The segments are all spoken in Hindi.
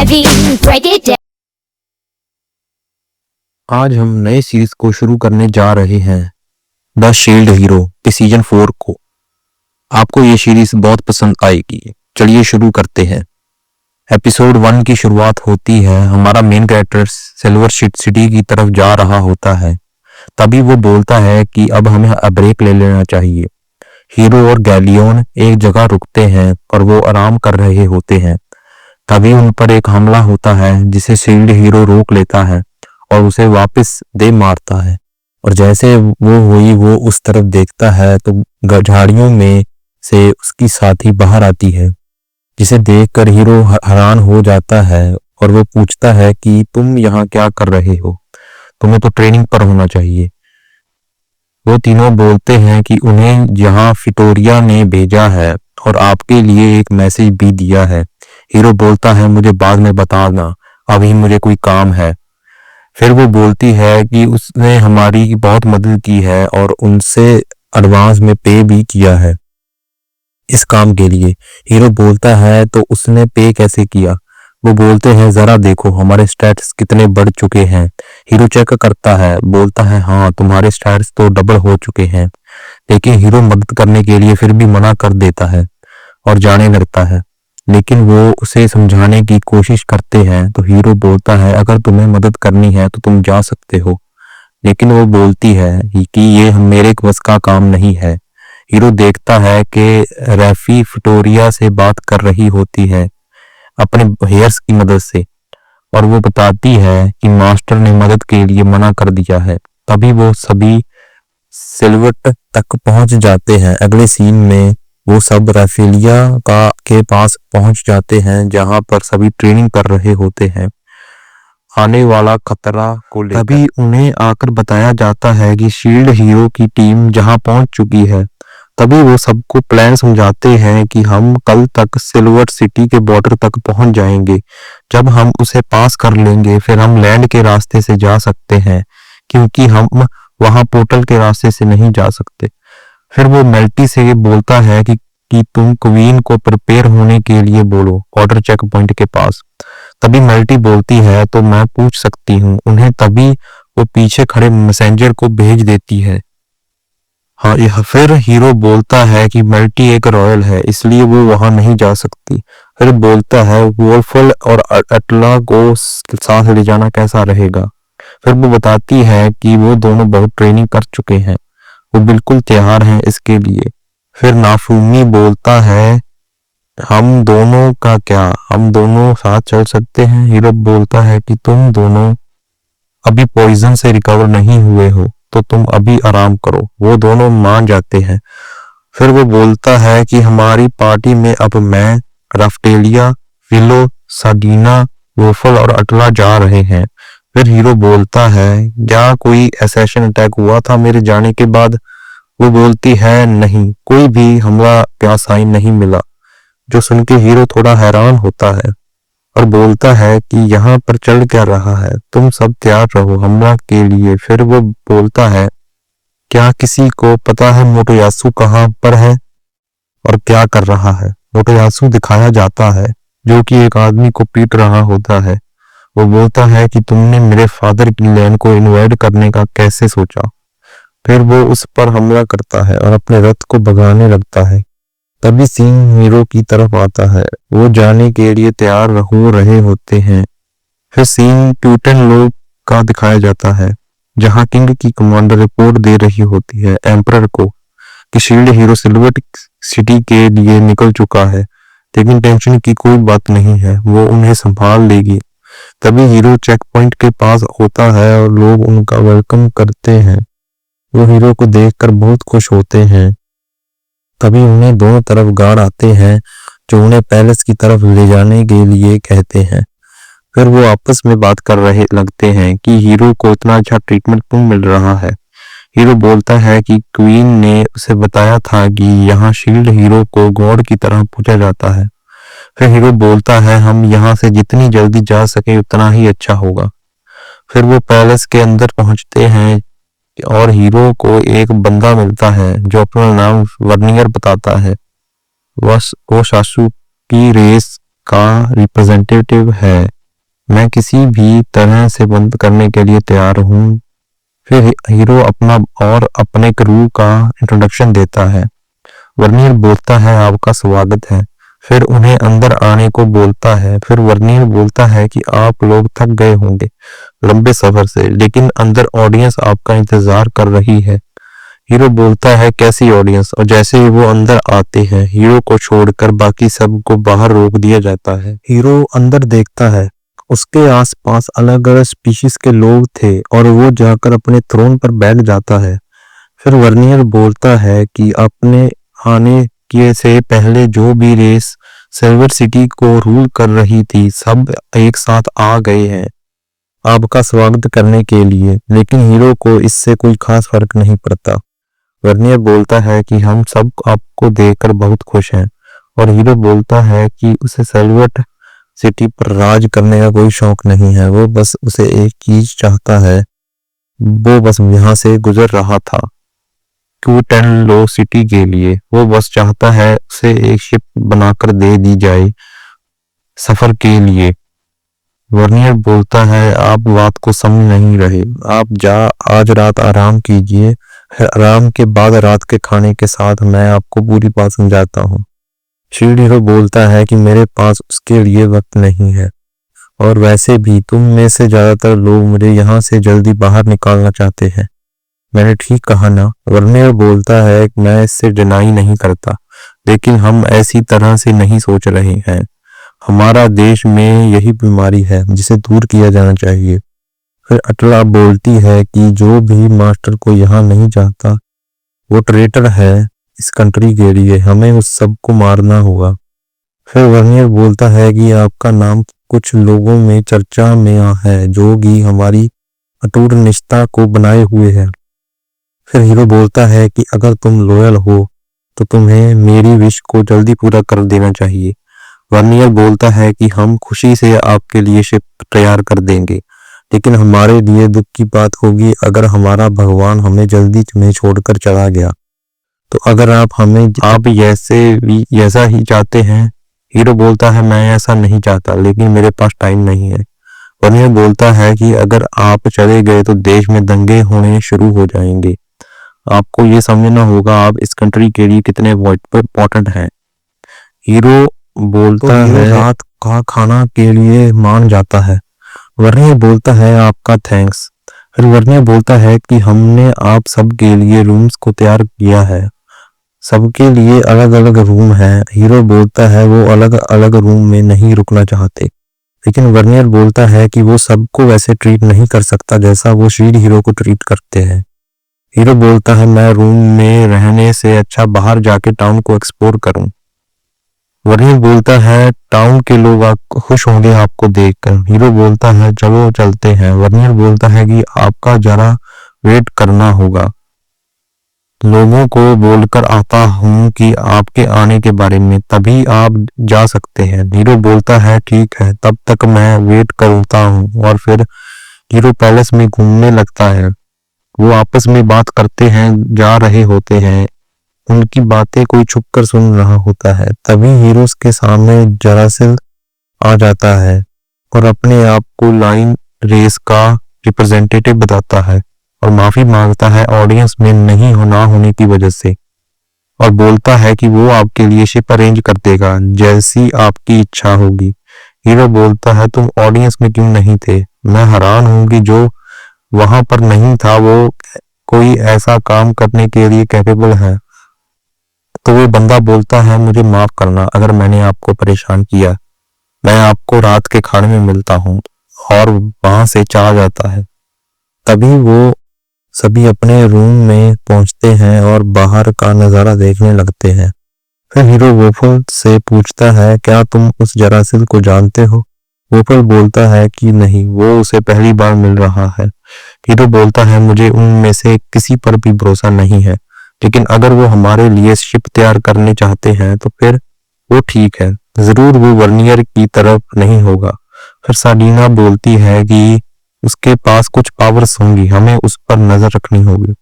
heavy, break it down. आज हम नए सीरीज को शुरू करने जा रहे हैं द शील्ड हीरो के सीजन 4 को। आपको ये सीरीज बहुत पसंद आएगी। चलिए शुरू करते हैं। एपिसोड 1 की शुरुआत होती है। हमारा मेन कैरेक्टर सिल्वर सिटी की तरफ जा रहा होता है। तभी वो बोलता है कि अब हमें ब्रेक ले लेना चाहिए। हीरो और गैलियन एक जगह रुकते हैं और वो आराम कर रहे होते हैं। तभी उन पर एक हमला होता है जिसे शील्ड हीरो रोक लेता है और उसे वापस दे मारता है। और जैसे वो उस तरफ देखता है तो झाड़ियों में से उसकी साथी बाहर आती है, जिसे देखकर हीरो हैरान हो जाता है और वो पूछता है कि तुम यहाँ क्या कर रहे हो, तुम्हें तो ट्रेनिंग पर होना चाहिए। वो तीनों बोलते हैं कि उन्हें यहाँ फिटोरिया ने भेजा है और आपके लिए एक मैसेज भी दिया है। हीरो बोलता है मुझे बाद में बताना, अभी मुझे कोई काम है। फिर वो बोलती है कि उसने हमारी बहुत मदद की है और उनसे एडवांस में पे भी किया है इस काम के लिए। हीरो बोलता है तो उसने पे कैसे किया? वो बोलते हैं जरा देखो हमारे स्टैट्स कितने बढ़ चुके हैं। हीरो चेक करता है, बोलता है हाँ तुम्हारे स्टैट्स तो डबल हो चुके हैं। लेकिन हीरो मदद करने के लिए फिर भी मना कर देता है और जाने लगता है। लेकिन वो उसे समझाने की कोशिश करते हैं तो हीरो बोलता है अगर तुम्हें मदद करनी है तो तुम जा सकते हो। लेकिन वो बोलती है कि ये मेरे बस का काम नहीं है। हीरो देखता है कि रैफी फिटोरिया से बात कर रही होती है अपने हेयर्स की मदद से, और वो बताती है कि मास्टर ने मदद के लिए मना कर दिया है। तभी वो सभी सिल्वर्ट तक पहुंच जाते हैं। अगले सीन में वो सब रैफेलिया के पास पहुंच जाते हैं जहां पर सभी ट्रेनिंग कर रहे होते हैं आने वाला खतरा को लेकर। तभी उन्हें आकर बताया जाता है कि शील्ड हीरो की टीम जहां पहुंच चुकी है। तभी वो सबको प्लान समझाते हैं कि हम कल तक सिल्वर सिटी के बॉर्डर तक पहुंच जाएंगे। जब हम उसे पास कर लेंगे फिर हम लैंड के रास्ते से जा सकते हैं, क्योंकि हम वहां पोर्टल के रास्ते से नहीं जा सकते। फिर वो मेल्टी से बोलता है कि तुम क्वीन को प्रिपेयर होने के लिए बोलो ऑर्डर चेक पॉइंट के पास। तभी मेल्टी बोलती है तो मैं पूछ सकती हूँ उन्हें। तभी वो पीछे खड़े मैसेंजर को भेज देती है। हाँ, यह फिर हीरो बोलता है कि मेल्टी एक रॉयल है इसलिए वो वहां नहीं जा सकती। फिर बोलता है वोल्फल और अटला को साथ ले जाना कैसा रहेगा। फिर वो बताती है कि वो दोनों बहुत ट्रेनिंग कर चुके हैं, वो बिल्कुल तैयार हैं इसके लिए। फिर नाफूमी बोलता है हम दोनों का क्या, हम दोनों साथ चल सकते हैं। हीरो बोलता है कि तुम दोनों अभी पॉइजन से रिकवर नहीं हुए हो तो तुम अभी आराम करो। वो दोनों मान जाते हैं। फिर वो बोलता है कि हमारी पार्टी में अब मैं, राफ्टेलिया, विलो, साडीना, वोफल और अटला जा रहे हैं। फिर हीरो बोलता है क्या कोई असैसिन अटैक हुआ था मेरे जाने के बाद? वो बोलती है नहीं, कोई भी हमला का साइन नहीं मिला। जो सुन के हीरो थोड़ा हैरान होता है और बोलता है कि यहाँ पर चल क्या रहा है, तुम सब तैयार रहो हमला के लिए। फिर वो बोलता है क्या किसी को पता है मोटोयासु कहाँ पर है और क्या कर रहा है? मोटोयासु दिखाया जाता है जो कि एक आदमी को पीट रहा होता है। वो बोलता है कि तुमने मेरे फादर की लैंड को इन्वेड करने का कैसे सोचा? फिर वो उस पर हमला करता है और अपने रथ को भगाने लगता है। तभी सीन हीरो की तरफ आता है, वो जाने के लिए तैयार हो रहे होते हैं। फिर सीन ट्यूटन लोग का दिखाया जाता है जहां किंग की कमांडर रिपोर्ट दे रही होती है एम्परर को कि शील्ड हीरो सिल्वर सिटी के लिए निकल चुका है, लेकिन टेंशन की कोई बात नहीं है, वो उन्हें संभाल लेगी। तभी हीरो चेक पॉइंट के पास होता है और लोग उनका वेलकम करते हैं। वो हीरो को देखकर बहुत खुश होते हैं। तभी उन्हें दोनों तरफ गार्ड आते हैं जो उन्हें पैलेस की तरफ ले जाने के लिए कहते हैं। फिर वो आपस में बात कर रहे लगते हैं कि हीरो को इतना अच्छा ट्रीटमेंट क्यों मिल रहा है। हीरो बोलता है कि क्वीन ने उसे बताया था कि यहाँ शील्ड हीरो को गॉड की तरह पूजा जाता है। फिर हीरो बोलता है हम यहाँ से जितनी जल्दी जा सके उतना ही अच्छा होगा। फिर वो पैलेस के अंदर पहुंचते हैं और हीरो को एक बंदा मिलता है जो अपना नाम वर्नियर बताता है। वो सासू की रेस का रिप्रेजेंटेटिव है मैं किसी भी तरह से बंद करने के लिए तैयार हूँ। फिर हीरो अपना और अपने क्रू का इंट्रोडक्शन देता है। वर्नियर बोलता है आपका स्वागत है, फिर उन्हें अंदर आने को बोलता है। फिर वर्नियर बोलता है कि आप लोग थक गए होंगे लंबे सफर से, लेकिन अंदर ऑडियंस आपका इंतजार कर रही है। हीरो बोलता है कैसी ऑडियंस, और जैसे ही वो अंदर आते हैं हीरो को छोड़कर बाकी सबको बाहर रोक दिया जाता है। हीरो अंदर देखता है, उसके आसपास अलग अलग स्पीशीज के लोग थे और वो जाकर अपने थ्रोन पर बैठ जाता है। फिर वर्नियर बोलता है कि अपने आने के से पहले जो भी रेस सिल्वर सिटी को रूल कर रही थी सब एक साथ आ गए हैं आपका स्वागत करने के लिए, लेकिन हीरो को इससे कोई खास फर्क नहीं पड़ता। वर्नियर बोलता है कि हम सब आपको देखकर बहुत खुश हैं, और हीरो बोलता है कि उसे सिल्वर सिटी पर राज करने का कोई शौक नहीं है, वो बस उसे एक चीज चाहता है, वो बस यहाँ से गुजर रहा था क्यूटेन लो सिटी के लिए। वो बस चाहता है उसे एक शिप बनाकर दे दी जाए सफर के लिए। वर्नियर बोलता है आप बात को समझ नहीं रहे, आप आज रात आराम कीजिए, आराम के बाद रात के खाने के साथ मैं आपको पूरी बात समझाता हूँ। शील्ड हीरो बोलता है कि मेरे पास उसके लिए वक्त नहीं है, और वैसे भी तुम में से ज्यादातर लोग मुझे यहाँ से जल्दी बाहर निकालना चाहते हैं। मैंने ठीक कहा ना? वर्नियर बोलता है कि मैं इससे डिनाई नहीं करता, लेकिन हम ऐसी तरह से नहीं सोच रहे हैं। हमारा देश में यही बीमारी है जिसे दूर किया जाना चाहिए। फिर अटला बोलती है कि जो भी मास्टर को यहाँ नहीं चाहता वो ट्रेटर है इस कंट्री के लिए, हमें उस सब को मारना होगा। फिर वर्नियर बोलता है कि आपका नाम कुछ लोगों में चर्चा में है जो कि हमारी अटूट निष्ठा को बनाए हुए है। फिर हीरो बोलता है कि अगर तुम लॉयल हो तो तुम्हें मेरी विश को जल्दी पूरा कर देना चाहिए। वर्नियर बोलता है कि हम खुशी से आपके लिए शिप तैयार कर देंगे, लेकिन हमारे लिए दुख की बात होगी अगर हमारा भगवान हमें जल्दी में छोड़कर चला गया। तो अगर आप ऐसा ही चाहते हैं? हीरो बोलता है मैं ऐसा नहीं चाहता, लेकिन मेरे पास टाइम नहीं है। वर्नियर बोलता है कि अगर आप चले गए तो देश में दंगे होने शुरू हो जाएंगे। आपको ये समझना होगा आप इस कंट्री के लिए कितने इम्पोर्टेंट हैं। हीरो बोलता है रात का खाना के लिए मान जाता है। वर्नियर बोलता है आपका थैंक्स। फिर वर्नियर बोलता है कि हमने आप सब के लिए रूम्स को तैयार किया है, सबके लिए अलग अलग रूम है। हीरो बोलता है वो अलग अलग रूम में नहीं रुकना चाहते, लेकिन वर्नियर बोलता है कि वो सबको वैसे ट्रीट नहीं कर सकता जैसा वो शील्ड हीरो को ट्रीट करते हैं। हीरो बोलता है मैं रूम में रहने से अच्छा बाहर जाके टाउन को एक्सप्लोर करूं। वर्नियर बोलता है टाउन के लोग खुश होंगे आपको देखकर। हीरो बोलता है चलो चलते हैं। वर्नियर बोलता है कि आपका जरा वेट करना होगा, लोगों को बोलकर आता हूँ कि आपके आने के बारे में, तभी आप जा सकते हैं। हीरो बोलता है ठीक है, तब तक मैं वेट करता हूँ। और फिर हीरो पैलेस में घूमने लगता है। वो आपस में बात करते हैं, जा रहे होते हैं, उनकी बातें कोई छुप कर सुन रहा होता है। तभी हीरोज के सामने जरासिल आ जाता है और अपने आप को लाइन रेस का रिप्रेजेंटेटिव बताता है और माफी मांगता है ऑडियंस में नहीं होने की वजह से, और बोलता है कि वो आपके लिए शिप अरेंज कर देगा जैसी आपकी इच्छा होगी। हीरो बोलता है तुम ऑडियंस में क्यों नहीं थे? मैं हैरान हूं कि जो वहां पर नहीं था वो कोई ऐसा काम करने के लिए कैपेबल है। तो वो बंदा बोलता है मुझे माफ करना अगर मैंने आपको परेशान किया, मैं आपको रात के खाने में मिलता हूँ, और वहां से चला जाता है। तभी वो सभी अपने रूम में पहुंचते हैं और बाहर का नजारा देखने लगते हैं। फिर हीरो वोफल से पूछता है क्या तुम उस जरासिल को जानते हो? वोफल बोलता है कि नहीं, वो उसे पहली बार मिल रहा है। हीरो बोलता है मुझे उनमें से किसी पर भी भरोसा नहीं है, लेकिन अगर वो हमारे लिए शिप तैयार करने चाहते हैं तो फिर वो ठीक है, जरूर वो वर्नियर की तरफ नहीं होगा। फिर साडीना बोलती है कि उसके पास कुछ पावर्स होंगी, हमें उस पर नजर रखनी होगी।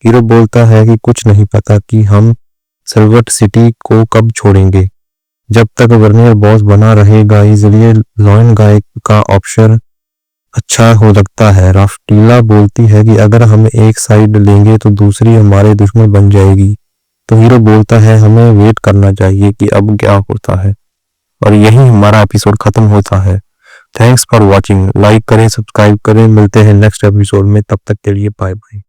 हीरो बोलता है कि कुछ नहीं पता कि हम सिल्वर सिटी को कब छोड़ेंगे, जब तक वर्नियर बॉस बना रहेगा, इसलिए लॉयन गाय का ऑप्शन अच्छा हो लगता है। राफ्टीला बोलती है कि अगर हम एक साइड लेंगे तो दूसरी हमारे दुश्मन बन जाएगी। तो हीरो बोलता है हमें वेट करना चाहिए कि अब क्या होता है। और यही हमारा एपिसोड खत्म होता है। Thanks for watching. लाइक करें, सब्सक्राइब करें। मिलते हैं नेक्स्ट एपिसोड में, तब तक के लिए बाय बाय।